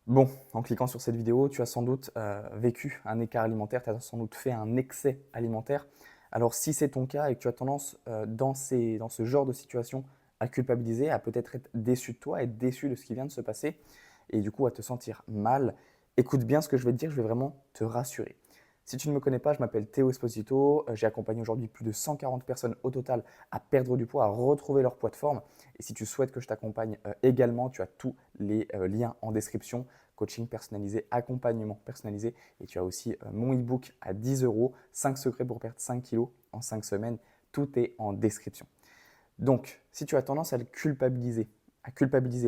Bon, en cliquant sur cette vidéo, tu as sans doute vécu un écart alimentaire, tu as sans doute fait un excès alimentaire. Alors si c'est ton cas et que tu as tendance dans ce genre de situation à culpabiliser, à peut-être être déçu de toi, être déçu de ce qui vient de se passer et du coup à te sentir mal, écoute bien ce que je vais te dire, je vais vraiment te rassurer. Si tu ne me connais pas, je m'appelle Théo Esposito, j'ai accompagné aujourd'hui plus de 140 personnes au total à perdre du poids, à retrouver leur poids de forme. Et si tu souhaites que je t'accompagne également, tu as tous les liens en description, coaching personnalisé, accompagnement personnalisé. Et tu as aussi mon e-book à 10 euros, 5 secrets pour perdre 5 kilos en 5 semaines. Tout est en description. Donc, si tu as tendance à culpabiliser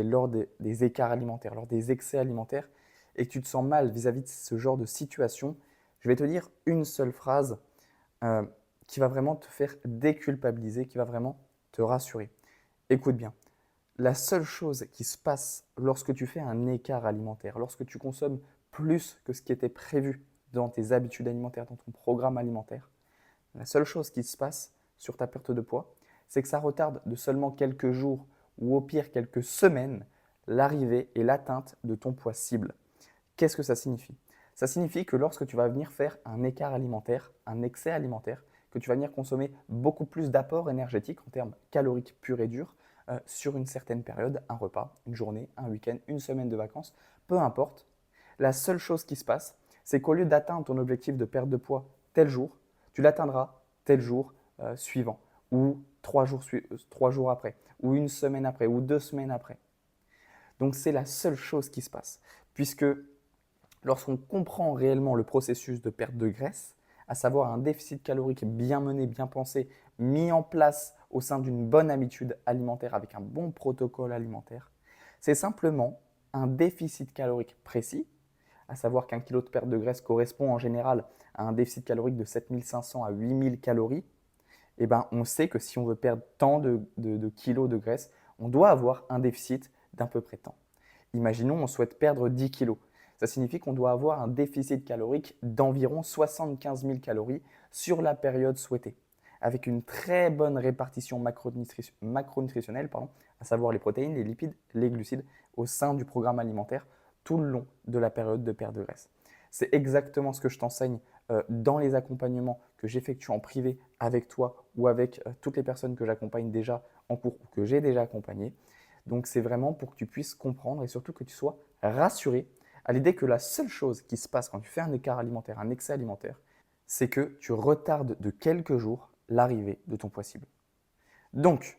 lors des écarts alimentaires, lors des excès alimentaires, et que tu te sens mal vis-à-vis de ce genre de situation, je vais te dire une seule phrase euh, qui va vraiment te faire déculpabiliser, qui va vraiment te rassurer. Écoute bien, la seule chose qui se passe lorsque tu fais un écart alimentaire, lorsque tu consommes plus que ce qui était prévu dans tes habitudes alimentaires, dans ton programme alimentaire, la seule chose qui se passe sur ta perte de poids, c'est que ça retarde de seulement quelques jours ou au pire quelques semaines l'arrivée et l'atteinte de ton poids cible. Qu'est-ce que ça signifie? Ça signifie que lorsque tu vas venir faire un écart alimentaire, un excès alimentaire, que tu vas venir consommer beaucoup plus d'apports énergétiques en termes caloriques purs et durs sur une certaine période, un repas, une journée, un week-end, une semaine de vacances, peu importe. La seule chose qui se passe, c'est qu'au lieu d'atteindre ton objectif de perte de poids tel jour, tu l'atteindras tel jour suivant, ou 3 jours après, ou une semaine après, ou 2 semaines après. Donc c'est la seule chose qui se passe, puisque lorsqu'on comprend réellement le processus de perte de graisse, à savoir un déficit calorique bien mené, bien pensé, mis en place au sein d'une bonne habitude alimentaire avec un bon protocole alimentaire, c'est simplement un déficit calorique précis, à savoir qu'un kilo de perte de graisse correspond en général à un déficit calorique de 7500 à 8000 calories. Et ben, on sait que si on veut perdre tant de kilos de graisse, on doit avoir un déficit d'à peu près tant. Imaginons, on souhaite perdre 10 kilos. Ça signifie qu'on doit avoir un déficit calorique d'environ 75 000 calories sur la période souhaitée, avec une très bonne répartition macronutritionnelle, à savoir les protéines, les lipides, les glucides, au sein du programme alimentaire tout le long de la période de perte de graisse. C'est exactement ce que je t'enseigne dans les accompagnements que j'effectue en privé avec toi ou avec toutes les personnes que j'accompagne déjà en cours ou que j'ai déjà accompagnées. Donc c'est vraiment pour que tu puisses comprendre et surtout que tu sois rassuré à l'idée que la seule chose qui se passe quand tu fais un écart alimentaire, un excès alimentaire, c'est que tu retardes de quelques jours l'arrivée de ton poids cible. Donc,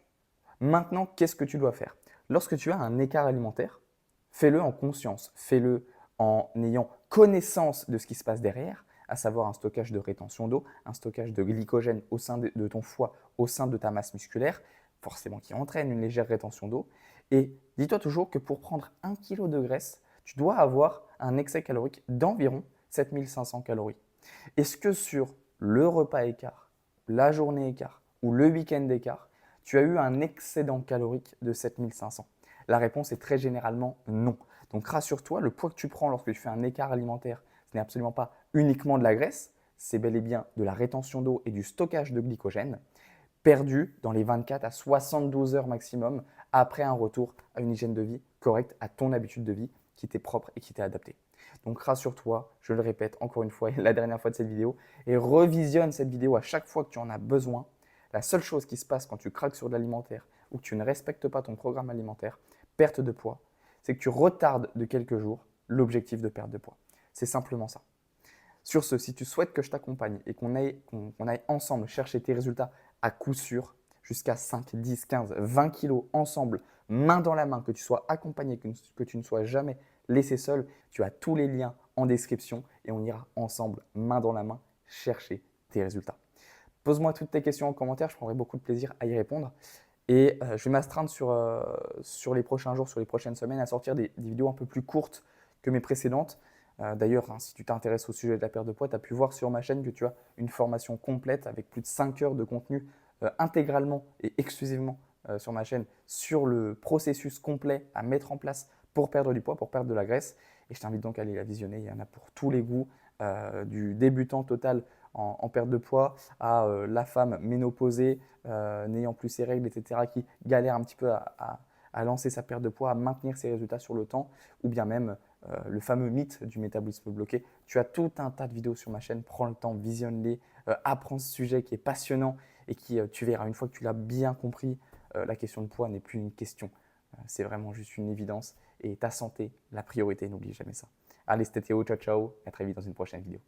maintenant, qu'est-ce que tu dois faire? Lorsque tu as un écart alimentaire, fais-le en conscience, fais-le en ayant connaissance de ce qui se passe derrière, à savoir un stockage de rétention d'eau, un stockage de glycogène au sein de ton foie, au sein de ta masse musculaire, forcément qui entraîne une légère rétention d'eau. Et dis-toi toujours que pour prendre 1 kg de graisse, tu dois avoir un excès calorique d'environ 7500 calories. Est-ce que sur le repas écart, la journée écart ou le week-end écart, tu as eu un excédent calorique de 7500? La réponse est très généralement non. Donc rassure-toi, le poids que tu prends lorsque tu fais un écart alimentaire, ce n'est absolument pas uniquement de la graisse, c'est bel et bien de la rétention d'eau et du stockage de glycogène perdu dans les 24 à 72 heures maximum après un retour à une hygiène de vie correcte, à ton habitude de vie qui t'est propre et qui t'est adaptée. Donc rassure-toi, je le répète encore une fois, la dernière fois de cette vidéo, et revisionne cette vidéo à chaque fois que tu en as besoin. La seule chose qui se passe quand tu craques sur de l'alimentaire ou que tu ne respectes pas ton programme alimentaire, perte de poids, c'est que tu retardes de quelques jours l'objectif de perte de poids. C'est simplement ça. Sur ce, si tu souhaites que je t'accompagne et qu'on aille ensemble chercher tes résultats à coup sûr, jusqu'à 5, 10, 15, 20 kilos ensemble, main dans la main, que tu sois accompagné, que tu ne sois jamais laissé seul, tu as tous les liens en description et on ira ensemble, main dans la main, chercher tes résultats. Pose-moi toutes tes questions en commentaire, je prendrai beaucoup de plaisir à y répondre. Et je vais m'astreindre sur les prochains jours, sur les prochaines semaines, à sortir des vidéos un peu plus courtes que mes précédentes. D'ailleurs, si tu t'intéresses au sujet de la perte de poids, tu as pu voir sur ma chaîne que tu as une formation complète avec plus de 5 heures de contenu intégralement et exclusivement sur ma chaîne sur le processus complet à mettre en place pour perdre du poids, pour perdre de la graisse. Et je t'invite donc à aller la visionner. Il y en a pour tous les goûts, du débutant total en perte de poids à la femme ménopausée, n'ayant plus ses règles, etc., qui galère un petit peu à lancer sa perte de poids, à maintenir ses résultats sur le temps, ou bien même le fameux mythe du métabolisme bloqué. Tu as tout un tas de vidéos sur ma chaîne, prends le temps, visionne-les, apprends ce sujet qui est passionnant et qui, tu verras, une fois que tu l'as bien compris, la question de poids n'est plus une question. C'est vraiment juste une évidence et ta santé, la priorité, n'oublie jamais ça. Allez, c'était Théo, ciao ciao, à très vite dans une prochaine vidéo.